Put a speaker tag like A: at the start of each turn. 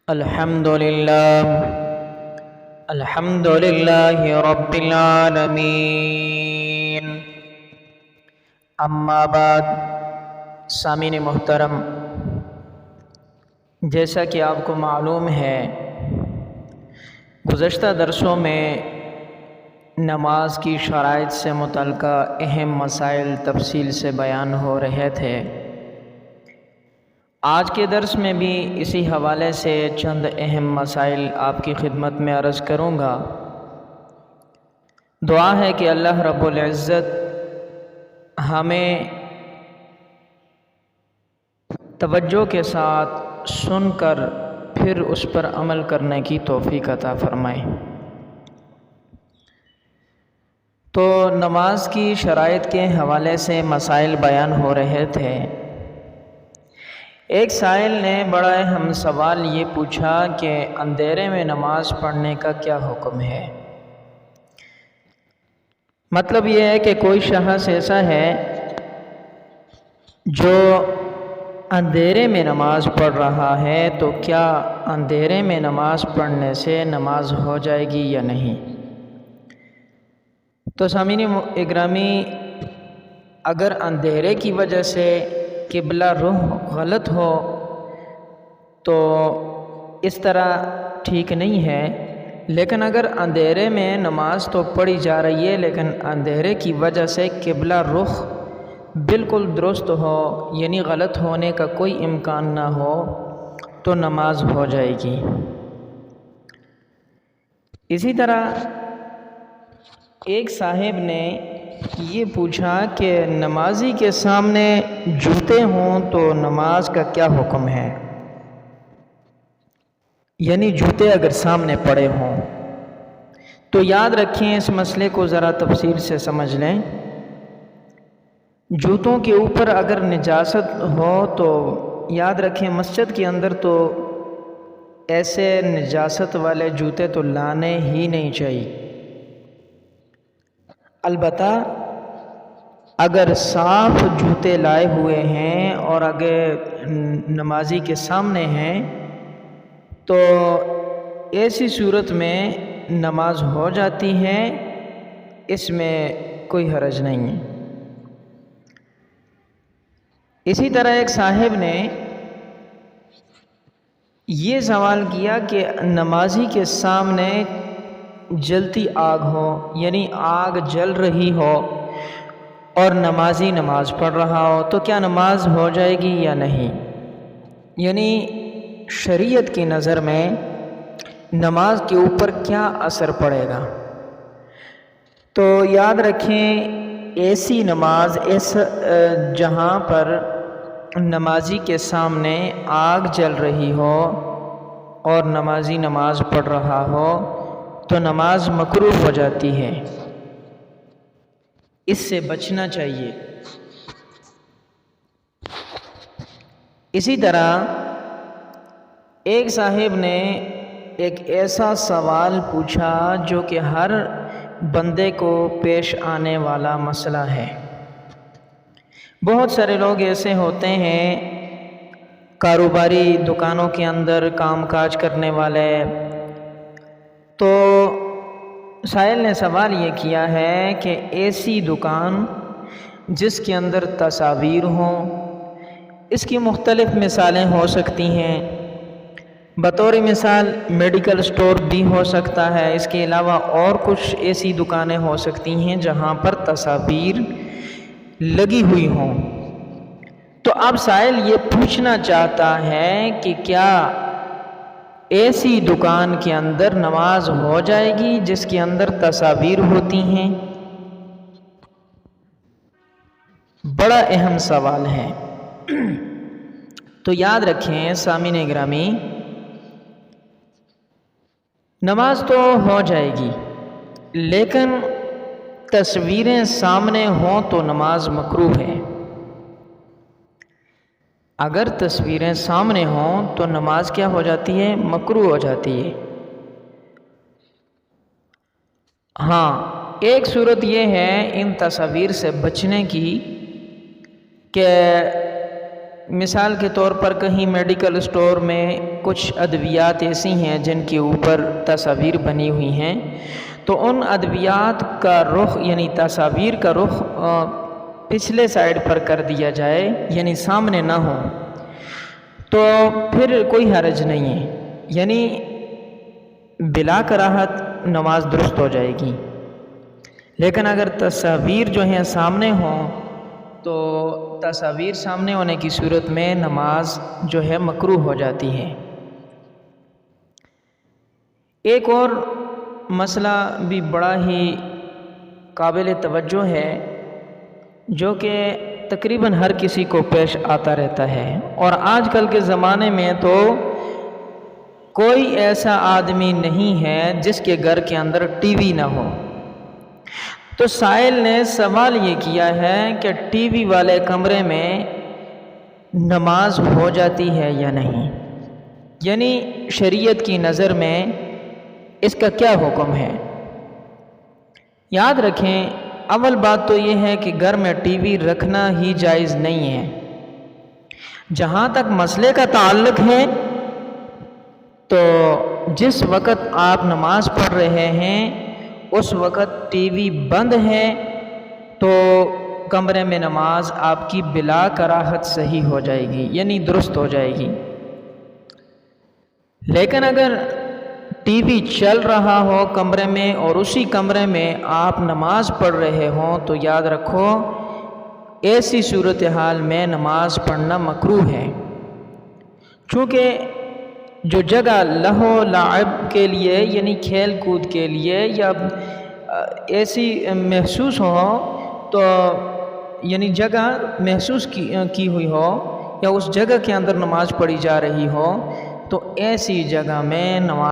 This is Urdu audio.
A: الحمد للہ رب العالمین، اما بعد۔ سامعین محترم، جیسا کہ آپ کو معلوم ہے، گزشتہ درسوں میں نماز کی شرائط سے متعلقہ اہم مسائل تفصیل سے بیان ہو رہے تھے۔ آج کے درس میں بھی اسی حوالے سے چند اہم مسائل آپ کی خدمت میں عرض کروں گا۔ دعا ہے کہ اللہ رب العزت ہمیں توجہ کے ساتھ سن کر پھر اس پر عمل کرنے کی توفیق عطا فرمائے۔ تو نماز کی شرائط کے حوالے سے مسائل بیان ہو رہے تھے۔ ایک سائل نے بڑا اہم سوال یہ پوچھا کہ اندھیرے میں نماز پڑھنے کا کیا حکم ہے؟ مطلب یہ ہے کہ کوئی شخص ایسا ہے جو اندھیرے میں نماز پڑھ رہا ہے، تو کیا اندھیرے میں نماز پڑھنے سے نماز ہو جائے گی یا نہیں؟ تو سامعین اکرامی، اگر اندھیرے کی وجہ سے قبلہ رخ غلط ہو تو اس طرح ٹھیک نہیں ہے، لیکن اگر اندھیرے میں نماز تو پڑھی جا رہی ہے لیکن اندھیرے کی وجہ سے قبلہ رخ بالکل درست ہو، یعنی غلط ہونے کا کوئی امکان نہ ہو، تو نماز ہو جائے گی۔ اسی طرح ایک صاحب نے یہ پوچھا کہ نمازی کے سامنے جوتے ہوں تو نماز کا کیا حکم ہے؟ یعنی جوتے اگر سامنے پڑے ہوں تو یاد رکھیں، اس مسئلے کو ذرا تفصیل سے سمجھ لیں۔ جوتوں کے اوپر اگر نجاست ہو تو یاد رکھیں، مسجد کے اندر تو ایسے نجاست والے جوتے تو لانے ہی نہیں چاہیے۔ البتہ اگر صاف جوتے لائے ہوئے ہیں اور اگر نمازی کے سامنے ہیں تو ایسی صورت میں نماز ہو جاتی ہے، اس میں کوئی حرج نہیں ہے۔ اسی طرح ایک صاحب نے یہ سوال کیا کہ نمازی کے سامنے جلتی آگ ہو، یعنی آگ جل رہی ہو اور نمازی نماز پڑھ رہا ہو، تو کیا نماز ہو جائے گی یا نہیں؟ یعنی شریعت کی نظر میں نماز کے اوپر کیا اثر پڑے گا؟ تو یاد رکھیں، ایسی نماز جہاں پر نمازی کے سامنے آگ جل رہی ہو اور نمازی نماز پڑھ رہا ہو تو نماز مکروہ ہو جاتی ہے، اس سے بچنا چاہیے۔ اسی طرح ایک صاحب نے ایک ایسا سوال پوچھا جو کہ ہر بندے کو پیش آنے والا مسئلہ ہے۔ بہت سارے لوگ ایسے ہوتے ہیں، کاروباری دکانوں کے اندر کام کاج کرنے والے، تو سائل نے سوال یہ کیا ہے کہ ایسی دکان جس کے اندر تصاویر ہوں، اس کی مختلف مثالیں ہو سکتی ہیں۔ بطور مثال میڈیکل سٹور بھی ہو سکتا ہے، اس کے علاوہ اور کچھ ایسی دکانیں ہو سکتی ہیں جہاں پر تصاویر لگی ہوئی ہوں۔ تو اب سائل یہ پوچھنا چاہتا ہے کہ کیا ایسی دکان کے اندر نماز ہو جائے گی جس کے اندر تصاویر ہوتی ہیں؟ بڑا اہم سوال ہے۔ تو یاد رکھیں سامعین گرامی، نماز تو ہو جائے گی لیکن تصویریں سامنے ہوں تو نماز مکروہ ہے۔ اگر تصویریں سامنے ہوں تو نماز کیا ہو جاتی ہے؟ مکروہ ہو جاتی ہے۔ ہاں، ایک صورت یہ ہے ان تصاویر سے بچنے کی کہ مثال کے طور پر کہیں میڈیکل اسٹور میں کچھ ادویات ایسی ہیں جن کے اوپر تصاویر بنی ہوئی ہیں، تو ان ادویات کا رخ یعنی تصاویر کا رخ پچھلے سائڈ پر کر دیا جائے، یعنی سامنے نہ ہو، تو پھر کوئی حرج نہیں ہے، یعنی بلا کراہت نماز درست ہو جائے گی۔ لیکن اگر تصاویر جو ہیں سامنے ہوں تو تصاویر سامنے ہونے کی صورت میں نماز جو ہے مکروہ ہو جاتی ہے۔ ایک اور مسئلہ بھی بڑا ہی قابل توجہ ہے جو کہ تقریباً ہر کسی کو پیش آتا رہتا ہے، اور آج کل کے زمانے میں تو کوئی ایسا آدمی نہیں ہے جس کے گھر کے اندر ٹی وی نہ ہو۔ تو سائل نے سوال یہ کیا ہے کہ ٹی وی والے کمرے میں نماز ہو جاتی ہے یا نہیں، یعنی شریعت کی نظر میں اس کا کیا حکم ہے۔ یاد رکھیں، اول بات تو یہ ہے کہ گھر میں ٹی وی رکھنا ہی جائز نہیں ہے۔ جہاں تک مسئلے کا تعلق ہے تو جس وقت آپ نماز پڑھ رہے ہیں اس وقت ٹی وی بند ہے تو کمرے میں نماز آپ کی بلا کراہت صحیح ہو جائے گی، یعنی درست ہو جائے گی۔ لیکن اگر ٹی وی چل رہا ہو کمرے میں اور اسی کمرے میں آپ نماز پڑھ رہے ہوں تو یاد رکھو ایسی صورتحال میں نماز پڑھنا مکروہ ہے، چونکہ جو جگہ لہو لعب کے لیے یعنی کھیل کود کے لیے یا ایسی محسوس ہو تو یعنی جگہ محسوس کی ہوئی ہو یا اس جگہ کے اندر نماز پڑھی جا رہی ہو تو ایسی جگہ میں نماز